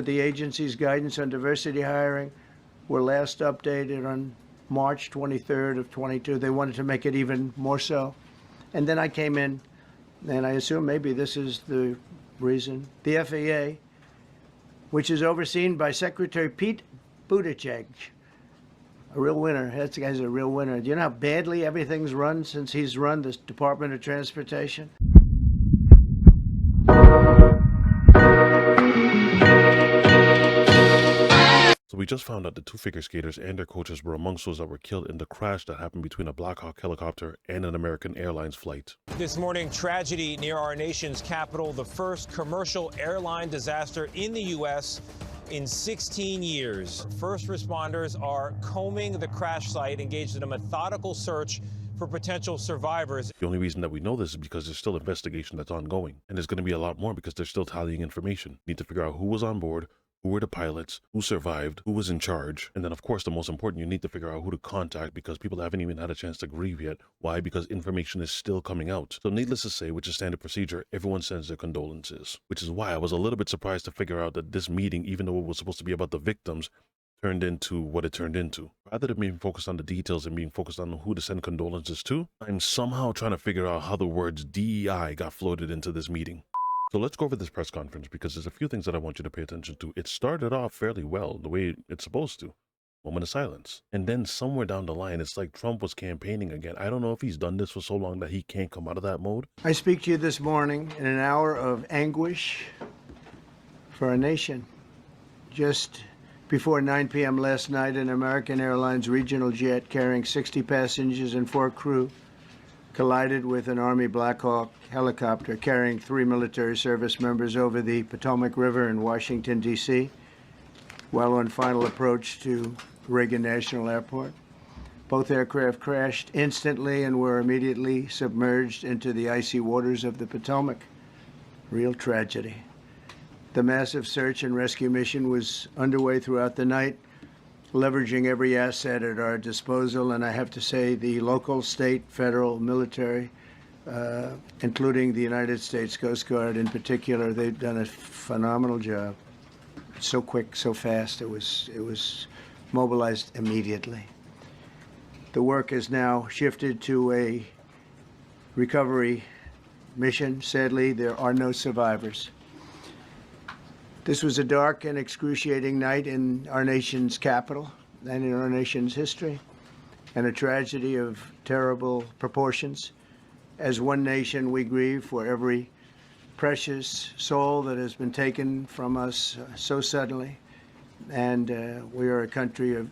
The agency's guidance on diversity hiring were last updated on March 23rd of 22. They wanted to make it even more so. And then I came in, and I assume maybe this is the reason. The FAA, which is overseen by Secretary Pete Buttigieg, a real winner. That guy's a real winner. Do you know how badly everything's run since he's run this Department of Transportation? So we just found out the two figure skaters and their coaches were amongst those that were killed in the crash that happened between a Black Hawk helicopter and an American Airlines flight. This morning, tragedy near our nation's capital, the first commercial airline disaster in the U.S. in 16 years. First responders are combing the crash site, engaged in a methodical search for potential survivors. The only reason that we know this is because there's still investigation that's ongoing. And there's going to be a lot more because they're still tallying information. Need to figure out who was on board, who were the pilots, who survived, who was in charge. And then, of course, the most important, you need to figure out who to contact because people haven't even had a chance to grieve yet. Why? Because information is still coming out. So needless to say, which is standard procedure, everyone sends their condolences. Which is why I was a little bit surprised to figure out that this meeting, even though it was supposed to be about the victims, turned into what it turned into. Rather than being focused on the details and being focused on who to send condolences to, I'm somehow trying to figure out how the words DEI got floated into this meeting. So let's go over this press conference because there's a few things that I want you to pay attention to. It started off fairly well, the way it's supposed to. Moment of silence. And then somewhere down the line, it's like Trump was campaigning again. I don't know if he's done this for so long that he can't come out of that mode. I speak to you this morning in an hour of anguish for our nation. Just before 9 p.m. last night, an American Airlines regional jet carrying 60 passengers and 4 crew collided with an Army Black Hawk helicopter carrying 3 military service members over the Potomac River in Washington, D.C., while on final approach to Reagan National Airport. Both aircraft crashed instantly and were immediately submerged into the icy waters of the Potomac. Real tragedy. The massive search and rescue mission was underway throughout the night, leveraging every asset at our disposal, and I have to say the local, state, federal, military, including the United States Coast Guard in particular, they've done a phenomenal job. So quick, so fast, it was mobilized immediately. The work has now shifted to a recovery mission. Sadly, there are no survivors. This was a dark and excruciating night in our nation's capital and in our nation's history, and a tragedy of terrible proportions. As one nation, we grieve for every precious soul that has been taken from us so suddenly, and we are a country of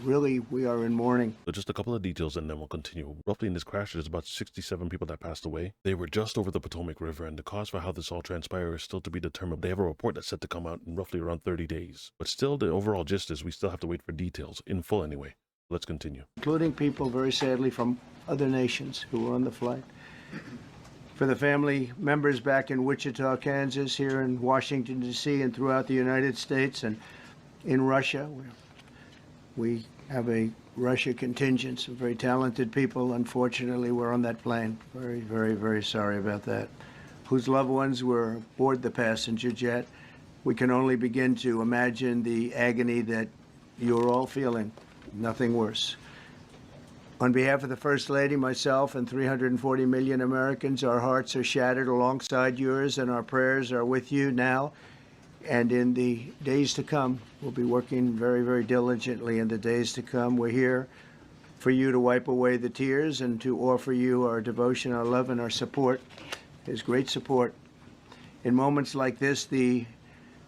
really, we are in mourning. So just a couple of details and then we'll continue. Roughly in this crash, there's about 67 people that passed away. They were just over the Potomac River, and the cause for how this all transpired is still to be determined. They have a report that's set to come out in roughly around 30 days. But still, the overall gist is we still have to wait for details, in full anyway. Let's continue. Including people, very sadly, from other nations who were on the flight. For the family members back in Wichita, Kansas, here in Washington, D.C., and throughout the United States and in Russia, where we have a Russia contingent, some very talented people, unfortunately, were on that plane. Very, very, very sorry about that. Whose loved ones were aboard the passenger jet. We can only begin to imagine the agony that you're all feeling. Nothing worse. On behalf of the First Lady, myself, and 340 million Americans, our hearts are shattered alongside yours, and our prayers are with you now. And in the days to come, we'll be working very, very diligently in the days to come. We're here for you to wipe away the tears and to offer you our devotion, our love, and our support. There's great support. In moments like this, the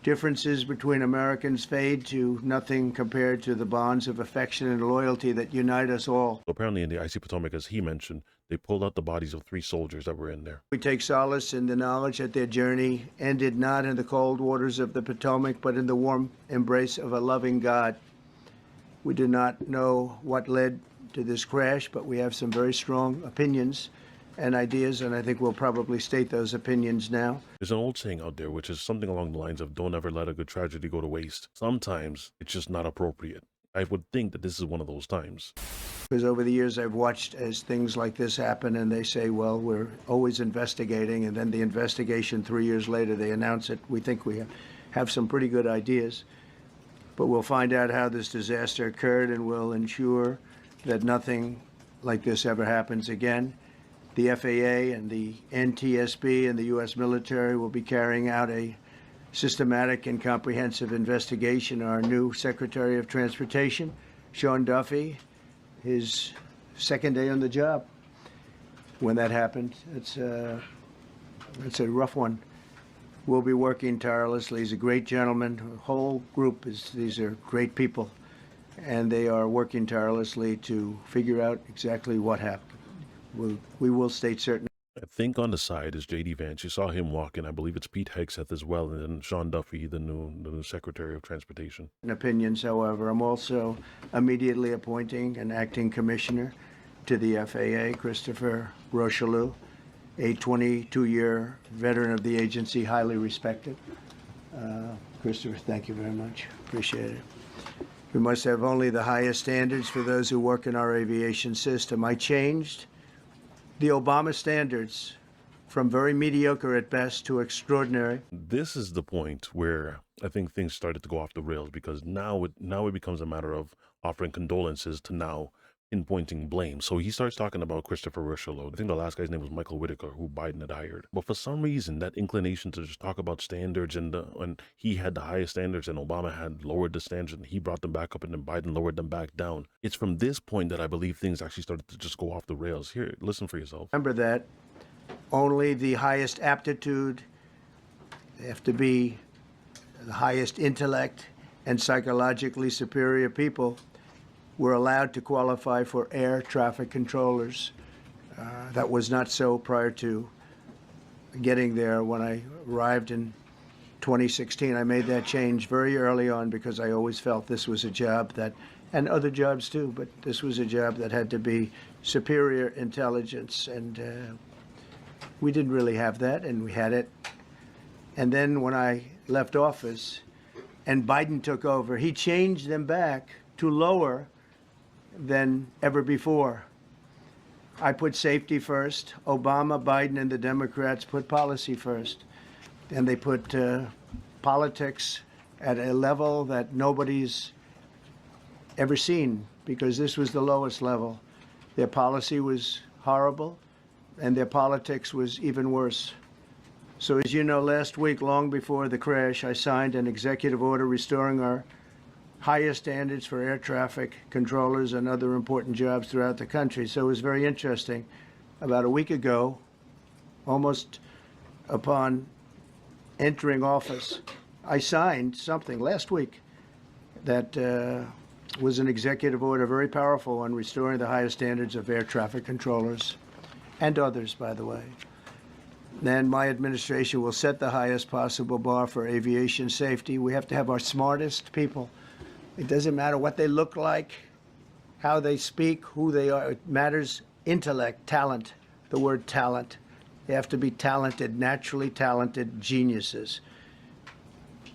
differences between Americans fade to nothing compared to the bonds of affection and loyalty that unite us all. So apparently in the icy Potomac, as he mentioned, they pulled out the bodies of 3 soldiers that were in there. We take solace in the knowledge that their journey ended not in the cold waters of the Potomac, but in the warm embrace of a loving God. We do not know what led to this crash, but we have some very strong opinions and ideas, and I think we'll probably state those opinions now. There's an old saying out there, which is something along the lines of don't ever let a good tragedy go to waste. Sometimes it's just not appropriate. I would think that this is one of those times. Because over the years I've watched as things like this happen, and they say, well, we're always investigating, and then the investigation 3 years later, they announce it. We think we have. have some pretty good ideas. But we'll find out how this disaster occurred, and we'll ensure that nothing like this ever happens again. The FAA and the NTSB and the U.S. military will be carrying out a systematic and comprehensive investigation. Our new Secretary of Transportation, Sean Duffy, his second day on the job when that happened. It's a rough one. We'll be working tirelessly. He's a great gentleman. The whole group these are great people, and they are working tirelessly to figure out exactly what happened. We will state certain. I think on the side is J.D. Vance. You saw him walking. I believe it's Pete Hegseth as well, and then Sean Duffy, the new Secretary of Transportation. Opinions, however, I'm also immediately appointing an acting commissioner to the FAA, Christopher Rocheleau, a 22-year veteran of the agency, highly respected. Christopher, thank you very much. Appreciate it. We must have only the highest standards for those who work in our aviation system. I changed the Obama standards from very mediocre at best to extraordinary. This is the point where I think things started to go off the rails, because now it becomes a matter of offering condolences to now pinpointing blame. So he starts talking about Christopher Rocheleau. I think the last guy's name was Michael Whitaker, who Biden had hired. But for some reason, that inclination to just talk about standards and he had the highest standards and Obama had lowered the standards and he brought them back up and then Biden lowered them back down. It's from this point that I believe things actually started to just go off the rails. Here, listen for yourself. Remember that only the highest aptitude, they have to be the highest intellect and psychologically superior people were allowed to qualify for air traffic controllers. That was not so prior to getting there. When I arrived in 2016, I made that change very early on because I always felt this was a job that, and other jobs too, but this was a job that had to be superior intelligence, and we didn't really have that, and we had it. And then when I left office and Biden took over, he changed them back to lower than ever before. I put safety first. Obama, Biden, and the Democrats put policy first. And they put politics at a level that nobody's ever seen, because this was the lowest level. Their policy was horrible, and their politics was even worse. So as you know, last week, long before the crash, I signed an executive order restoring our highest standards for air traffic controllers and other important jobs throughout the country. So it was very interesting. About a week ago, almost upon entering office, I signed something last week that was an executive order, very powerful, on restoring the highest standards of air traffic controllers and others, by the way. Then my administration will set the highest possible bar for aviation safety. We have to have our smartest people. It doesn't matter what they look like, how they speak, who they are. It matters intellect, talent, the word talent. They have to be talented, naturally talented geniuses.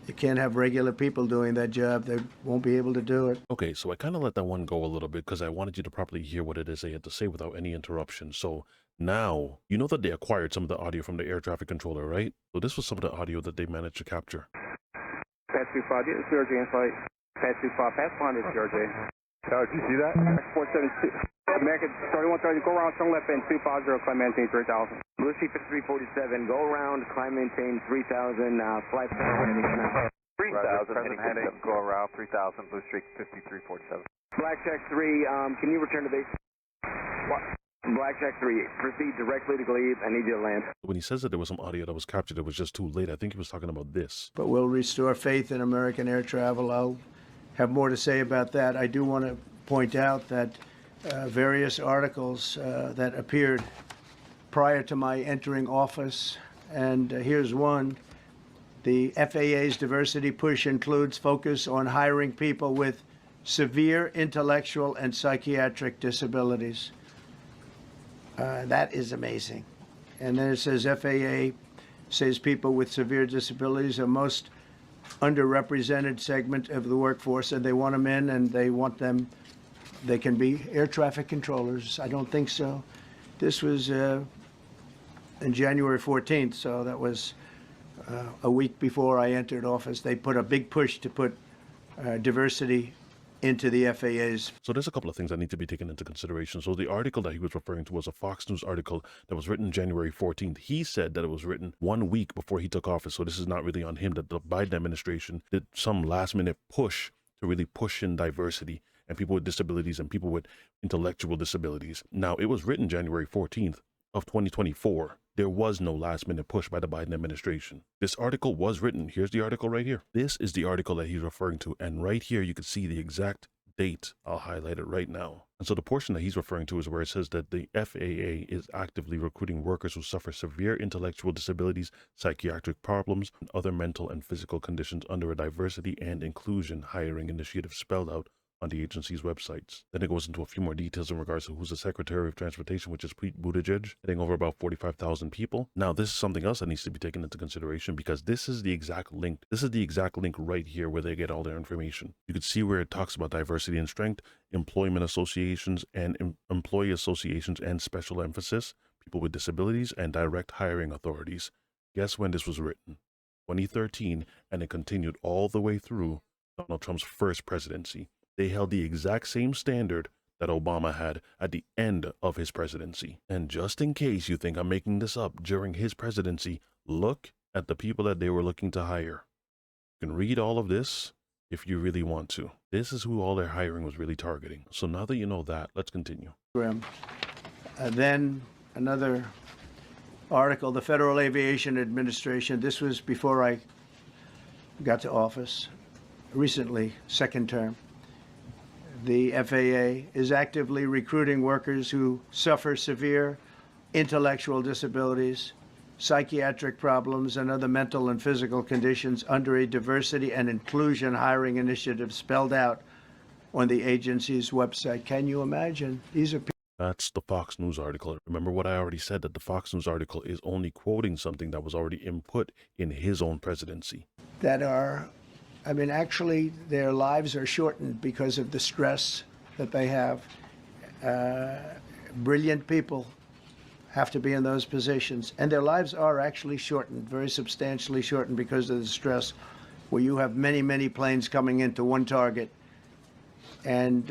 You can't have regular people doing that job. They won't be able to do it. Okay, so I kind of let that one go a little bit because I wanted you to properly hear what it is they had to say without any interruption. So now, you know that they acquired some of the audio from the air traffic controller, right? So this was some of the audio that they managed to capture. Pass 25, this is George in flight. Pass 25, pass line, this is George. Did you see that? 472. American 3130, go around, turn left end, 250, climb maintain 3000. Blue Sea 5347, go around, climb maintain 3000, flight 3,000, heading, go around, 3,000, Blue Streak 5347. Blackjack 3, can you return to base? What? Blackjack 3, proceed directly to Glebe. I need you to land. When he says that there was some audio that was captured, it was just too late. I think he was talking about this. But we'll restore faith in American air travel. I'll have more to say about that. I do want to point out that various articles that appeared prior to my entering office, and here's one. The FAA's diversity push includes focus on hiring people with severe intellectual and psychiatric disabilities. That is amazing. And then it says FAA says people with severe disabilities are most underrepresented segment of the workforce, and they want them in, and they want them, they can be air traffic controllers. I don't think so. This was in January 14th, so that was a week before I entered office. They put a big push to put diversity into the FAA's. So there's a couple of things that need to be taken into consideration. So the article that he was referring to was a Fox News article that was written January 14th. He said that it was written 1 week before he took office. So this is not really on him, that the Biden administration did some last minute push to really push in diversity and people with disabilities and people with intellectual disabilities. Now, it was written January 14th of 2024. There was no last minute push by the Biden administration. This article was written. Here's the article right here. This is the article that he's referring to. And right here, you can see the exact date. I'll highlight it right now. And so the portion that he's referring to is where it says that the FAA is actively recruiting workers who suffer severe intellectual disabilities, psychiatric problems, and other mental and physical conditions under a diversity and inclusion hiring initiative spelled out on the agency's websites. Then it goes into a few more details in regards to who's the Secretary of Transportation, which is Pete Buttigieg, heading over about 45,000 people. Now, this is something else that needs to be taken into consideration because this is the exact link. This is the exact link right here where they get all their information. You can see where it talks about diversity and strength, employment associations and employee associations and special emphasis, people with disabilities, and direct hiring authorities. Guess when this was written? 2013, and it continued all the way through Donald Trump's first presidency. They held the exact same standard that Obama had at the end of his presidency. And just in case you think I'm making this up, during his presidency, look at the people that they were looking to hire. You can read all of this if you really want to. This is who all their hiring was really targeting. So now that you know that, let's continue. Then another article, the Federal Aviation Administration. This was before I got to office, recently, second term. The FAA is actively recruiting workers who suffer severe intellectual disabilities, psychiatric problems, and other mental and physical conditions under a diversity and inclusion hiring initiative spelled out on the agency's website. Can you imagine? These are people. That's the Fox News article. Remember what I already said, that the Fox News article is only quoting something that was already input in his own presidency. That are, I mean, actually, their lives are shortened because of the stress that they have. Brilliant people have to be in those positions, and their lives are actually shortened, very substantially shortened because of the stress, where you have many, many planes coming into one target, and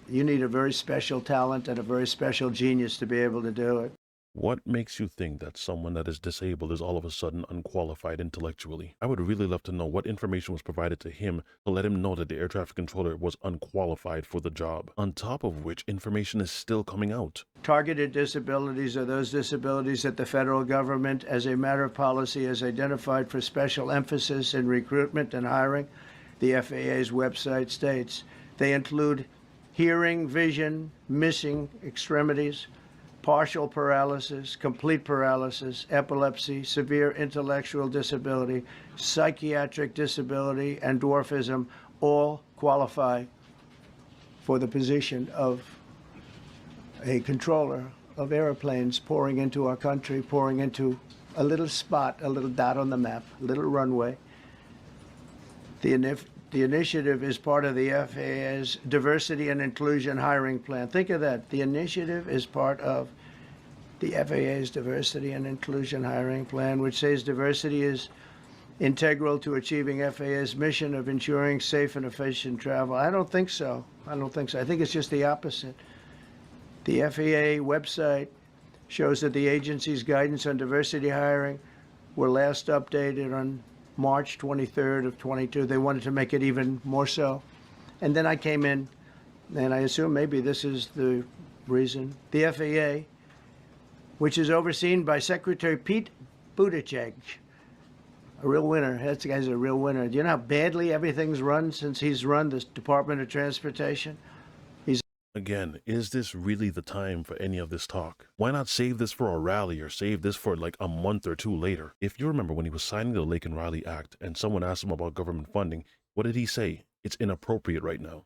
you need a very special talent and a very special genius to be able to do it. What makes you think that someone that is disabled is all of a sudden unqualified intellectually? I would really love to know what information was provided to him to let him know that the air traffic controller was unqualified for the job, on top of which information is still coming out. Targeted disabilities are those disabilities that the federal government, as a matter of policy, has identified for special emphasis in recruitment and hiring. The FAA's website states they include hearing, vision, missing extremities, partial paralysis, complete paralysis, epilepsy, severe intellectual disability, psychiatric disability, and dwarfism all qualify for the position of a controller of airplanes pouring into our country, pouring into a little spot, a little dot on the map, a little runway. The initiative is part of the FAA's diversity and inclusion hiring plan. Think of that. The initiative is part of the FAA's diversity and inclusion hiring plan, which says diversity is integral to achieving FAA's mission of ensuring safe and efficient travel. I don't think so. I think it's just the opposite. The FAA website shows that the agency's guidance on diversity hiring were last updated on March 23rd of 22. They wanted to make it even more so. And then I came in, and I assume maybe this is the reason. The FAA, which is overseen by Secretary Pete Buttigieg, a real winner. That guy's a real winner. Do you know how badly everything's run since he's run this Department of Transportation? Again, is this really the time for any of this talk? Why not save this for a rally or save this for like a month or two later? If you remember when he was signing the Lake and Riley Act and someone asked him about government funding, what did he say? It's inappropriate right now.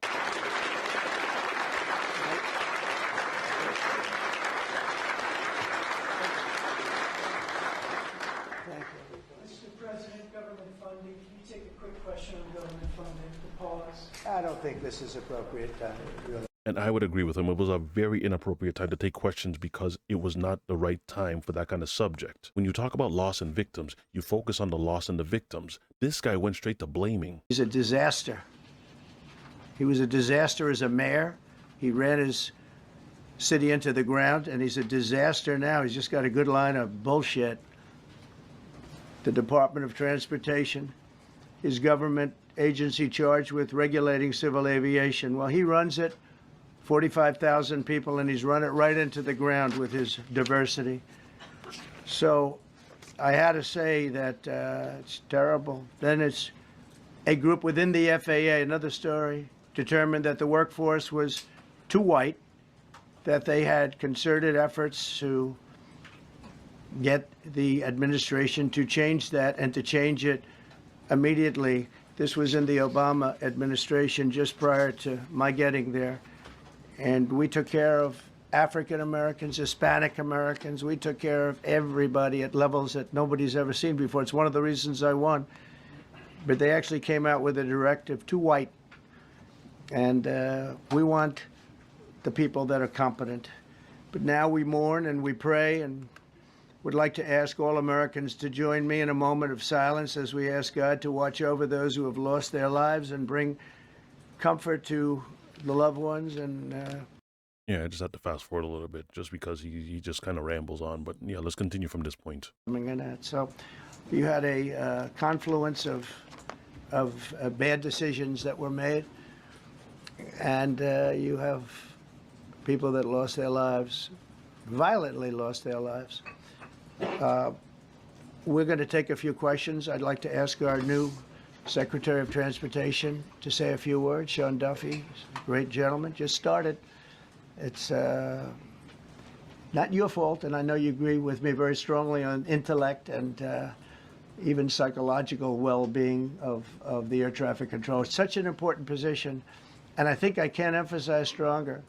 Mr. President, government funding. Can you take a quick question on government funding to pause? I don't think this is appropriate time, really. And I would agree with him. It was a very inappropriate time to take questions because it was not the right time for that kind of subject. When you talk about loss and victims, you focus on the loss and the victims. This guy went straight to blaming. He's a disaster. He was a disaster as a mayor. He ran his city into the ground, and he's a disaster now. He's just got a good line of bullshit. The Department of Transportation, his government agency charged with regulating civil aviation. Well, he runs it, 45,000 people, and he's run it right into the ground with his diversity. So I had to say that it's terrible. Then it's a group within the FAA, another story, determined that the workforce was too white, that they had concerted efforts to get the administration to change that and to change it immediately. This was in the Obama administration just prior to my getting there. And we took care of African Americans, Hispanic Americans. We took care of everybody at levels that nobody's ever seen before. It's one of the reasons I won. But they actually came out with a directive, too white. And we want the people that are competent. But now we mourn and we pray, and would like to ask all Americans to join me in a moment of silence as we ask God to watch over those who have lost their lives and bring comfort to the loved ones. And Yeah, I just had to fast forward a little bit just because he just kind of rambles on. But yeah, let's continue from this point. so you had a confluence of bad decisions that were made, and you have people that lost their lives, violently lost their lives. We're going to take a few questions. I'd like to ask our new Secretary of Transportation to say a few words. Sean Duffy, great gentleman, just started. It's not your fault, and I know you agree with me very strongly on intellect and even psychological well-being of the air traffic control. It's such an important position, and I think I can't emphasize stronger.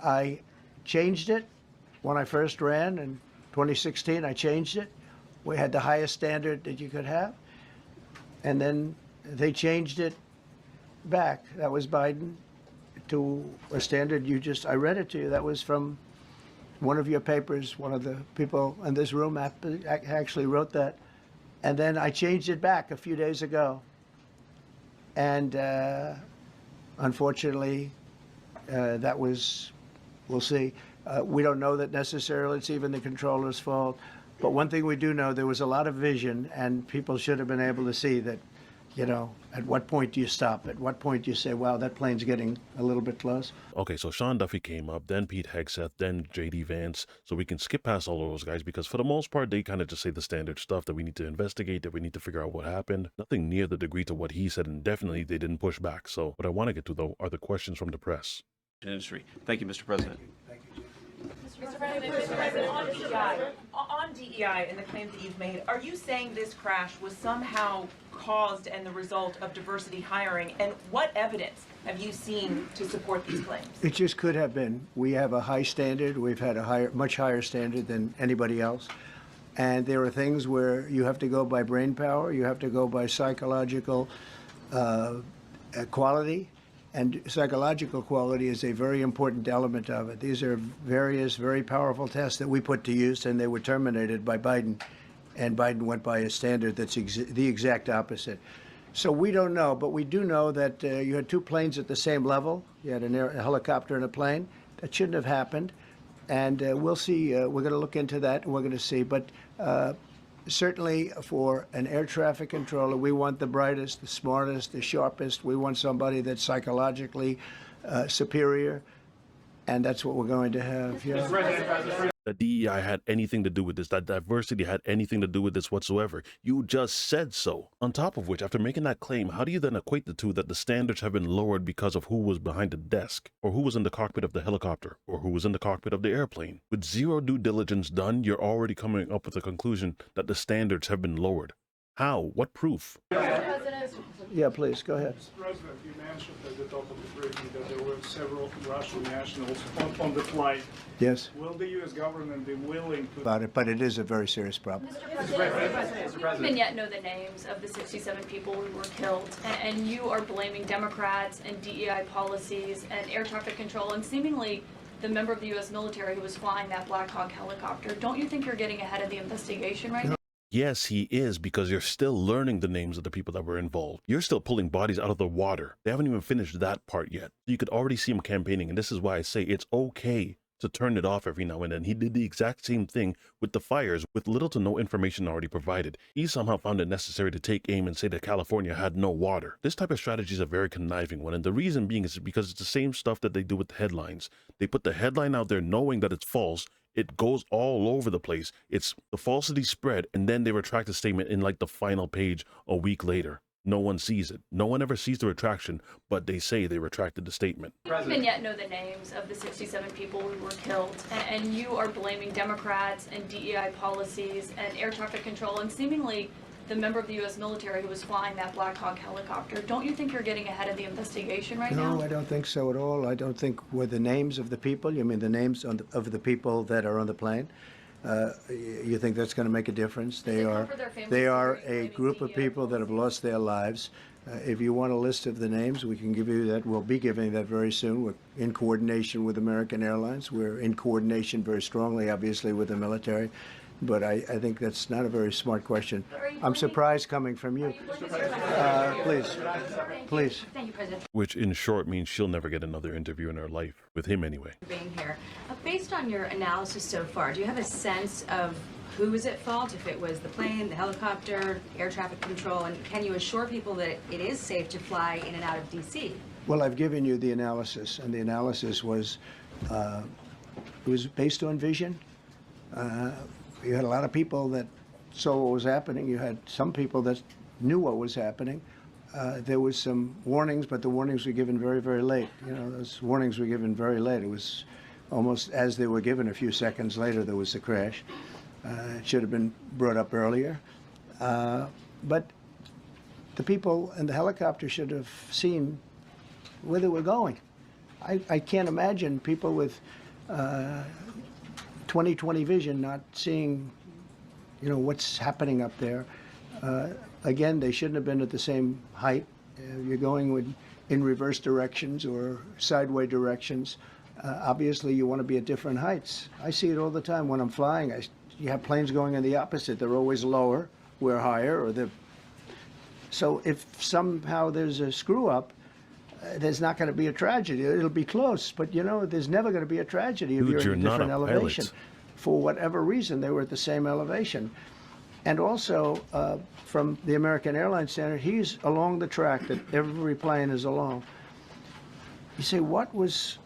I changed it when I first ran in 2016. I changed it. We had the highest standard that you could have, and then they changed it back. That was Biden, to a standard I read it to you. That was from one of your papers. One of the people in this room actually wrote that. And then I changed it back a few days ago. And unfortunately, that was, we'll see. We don't know that necessarily it's even the controller's fault. But one thing we do know, there was a lot of vision, and people should have been able to see that, you know, at what point do you stop? At what point do you say, wow, that plane's getting a little bit close? Okay, so Sean Duffy came up, then Pete Hegseth, then J.D. Vance. So we can skip past all of those guys because for the most part, they kind of just say the standard stuff that we need to investigate, that we need to figure out what happened. Nothing near the degree to what he said, and definitely they didn't push back. So what I want to get to, though, are the questions from the press. Industry. Thank you, Mr. President. Mr. President, on DEI and the claims that you've made, are you saying this crash was somehow caused and the result of diversity hiring? And what evidence have you seen to support these claims? It just could have been. We have a high standard. We've had a much higher standard than anybody else. And there are things where you have to go by brain power. You have to go by psychological quality. And psychological quality is a very important element of it. These are various very powerful tests that we put to use, and they were terminated by Biden. And Biden went by a standard that's the exact opposite. So we don't know, but we do know that you had two planes at the same level. You had a helicopter and a plane. That shouldn't have happened. And we'll see. We're going to look into that, and we're going to see. But certainly for an air traffic controller, we want the brightest, the smartest, the sharpest. We want somebody that's psychologically superior, and that's what we're going to have. Yeah. That DEI had anything to do with this, that diversity had anything to do with this whatsoever. You just said so. On top of which, after making that claim, how do you then equate the two, that the standards have been lowered because of who was behind the desk, or who was in the cockpit of the helicopter, or who was in the cockpit of the airplane? With zero due diligence done, you're already coming up with the conclusion that the standards have been lowered. How? What proof? Mr. President, Yeah, please, go ahead. Mr. President, you mentioned at the top of the briefing that there were several Russian nationals on the flight. Yes, Will the U.S. government be willing to... about it, but it is a very serious problem. Mr. President, we don't even yet know the names of the 67 people who were killed, and you are blaming Democrats and DEI policies and air traffic control and seemingly the member of the U.S. military who was flying that Black Hawk helicopter. Don't you think you're getting ahead of the investigation right now? Yes, he is, because you're still learning the names of the people that were involved. You're still pulling bodies out of the water. They haven't even finished that part yet. You could already see him campaigning, and this is why I say it's okay to turn it off every now and then. He did the exact same thing with the fires, with little to no information already provided. He somehow found it necessary to take aim and say that California had no water. This type of strategy is a very conniving one, and the reason being is because it's the same stuff that they do with the headlines. They put the headline out there knowing that it's false. It goes all over the place. It's the falsity spread, and then they retract the statement in like the final page a week later. No one sees it. No one ever sees the retraction, but they say they retracted the statement. We don't even yet know the names of the 67 people who were killed, and you are blaming Democrats and DEI policies and air traffic control and seemingly the member of the U.S. military who was flying that Black Hawk helicopter. Don't you think you're getting ahead of the investigation right now? No, I don't think so at all. I don't think with the names of the people, you mean the names of the people that are on the plane? You think that's going to make a difference? They are a group of people that have lost their lives. If you want a list of the names, we can give you that. We'll be giving that very soon. We're in coordination with American Airlines. We're in coordination very strongly, obviously, with the military. But I think that's not a very smart question. I'm surprised coming from you. Please. Thank you, President. Which in short means she'll never get another interview in her life, with him anyway. Being here. Based on your analysis so far, do you have a sense of who was at fault, if it was the plane, the helicopter, air traffic control, and can you assure people that it is safe to fly in and out of D.C.? Well, I've given you the analysis, and the analysis was it was based on vision. You had a lot of people that saw what was happening. You had some people that knew what was happening. There was some warnings, but the warnings were given very, very late. You know, those warnings were given very late. It was almost as they were given. A few seconds later, there was the crash. It should have been brought up earlier. But the people in the helicopter should have seen where they were going. I can't imagine people with 20/20 vision not seeing, you know, what's happening up there. Again, they shouldn't have been at the same height. You're going in reverse directions or sideways directions. Obviously, you want to be at different heights. I see it all the time when I'm flying. You have planes going in the opposite. They're always lower, we're higher, or so if somehow there's a screw up, there's not going to be a tragedy. It'll be close, but you know, there's never going to be a tragedy if you're in a different elevation. For whatever reason, they were at the same elevation. And also, from the American Airlines standard, he's along the track that every plane is along. You say, what was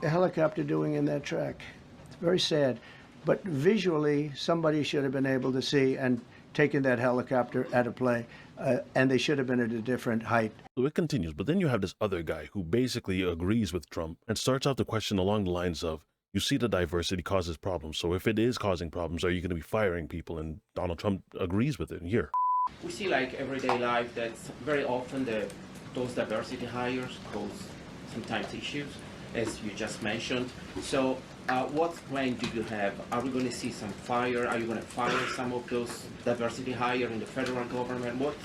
the helicopter doing in that track? It's very sad. But visually, somebody should have been able to see and taken that helicopter out of play, and they should have been at a different height. So it continues, but then you have this other guy who basically agrees with Trump and starts out the question along the lines of, you see the diversity causes problems, so if it is causing problems, are you going to be firing people? And Donald Trump agrees with it here. We see like everyday life that very often those diversity hires cause sometimes issues, as you just mentioned. So what plan do you have? Are we going to see some fire? Are you going to fire some of those diversity hires in the federal government? What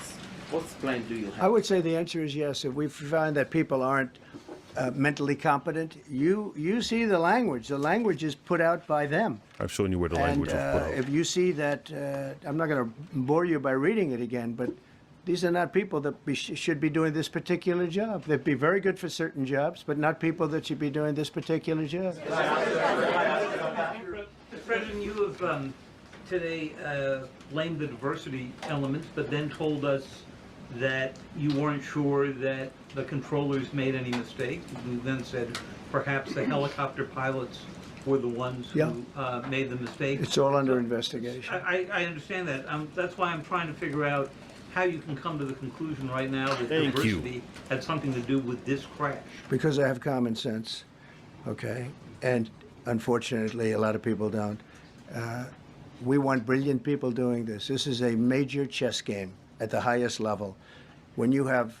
plan do you have? I would say the answer is yes. If we find that people aren't mentally competent, you see the language. The language is put out by them. I've shown you where the language was put out. If you see that, I'm not going to bore you by reading it again, but these are not people that should be doing this particular job. They'd be very good for certain jobs, but not people that should be doing this particular job. Mr. President, you have today blamed the diversity elements, but then told us that you weren't sure that the controllers made any mistakes. You then said perhaps the helicopter pilots were the ones who made the mistake. It's all under investigation. I understand that. That's why I'm trying to figure out how you can come to the conclusion right now that diversity had something to do with this crash. Because I have common sense, okay? And unfortunately, a lot of people don't. We want brilliant people doing this. This is a major chess game at the highest level. When you have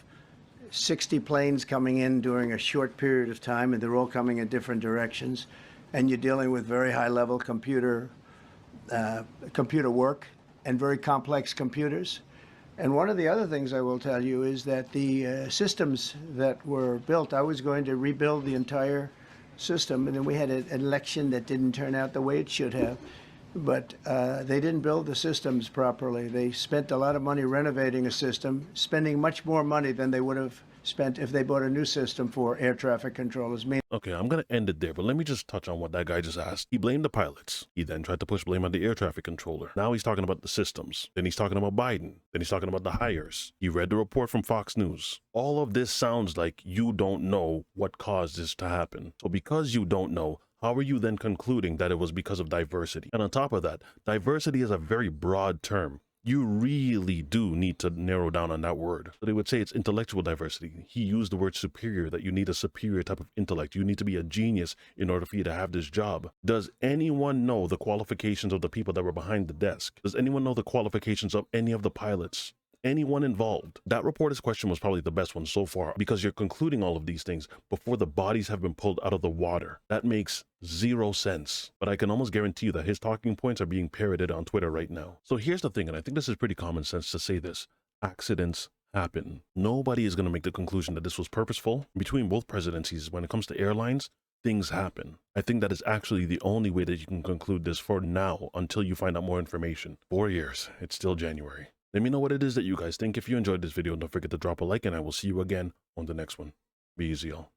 60 planes coming in during a short period of time, and they're all coming in different directions. And you're dealing with very high-level computer work and very complex computers. And one of the other things I will tell you is that the systems that were built, I was going to rebuild the entire system, and then we had an election that didn't turn out the way it should have. But they didn't build the systems properly. They spent a lot of money renovating a system, spending much more money than they would have spent if they bought a new system for air traffic controllers. Okay, I'm going to end it there, but let me just touch on what that guy just asked. He blamed the pilots. He then tried to push blame on the air traffic controller. Now he's talking about the systems. Then he's talking about Biden. Then he's talking about the hires. He read the report from Fox News. All of this sounds like you don't know what caused this to happen. So because you don't know, how are you then concluding that it was because of diversity? And on top of that, diversity is a very broad term. You really do need to narrow down on that word. So they would say it's intellectual diversity. He used the word superior, that you need a superior type of intellect. You need to be a genius in order for you to have this job. Does anyone know the qualifications of the people that were behind the desk? Does anyone know the qualifications of any of the pilots? Anyone involved? That reporter's question was probably the best one so far, because you're concluding all of these things before the bodies have been pulled out of the water. That makes zero sense. But I can almost guarantee you that his talking points are being parroted on Twitter right now. So here's the thing, and I think this is pretty common sense to say this. Accidents happen. Nobody is going to make the conclusion that this was purposeful. Between both presidencies, when it comes to airlines, things happen. I think that is actually the only way that you can conclude this for now, until you find out more information. 4 years. It's still January. Let me know what it is that you guys think. If you enjoyed this video, don't forget to drop a like, and I will see you again on the next one. Be easy, y'all.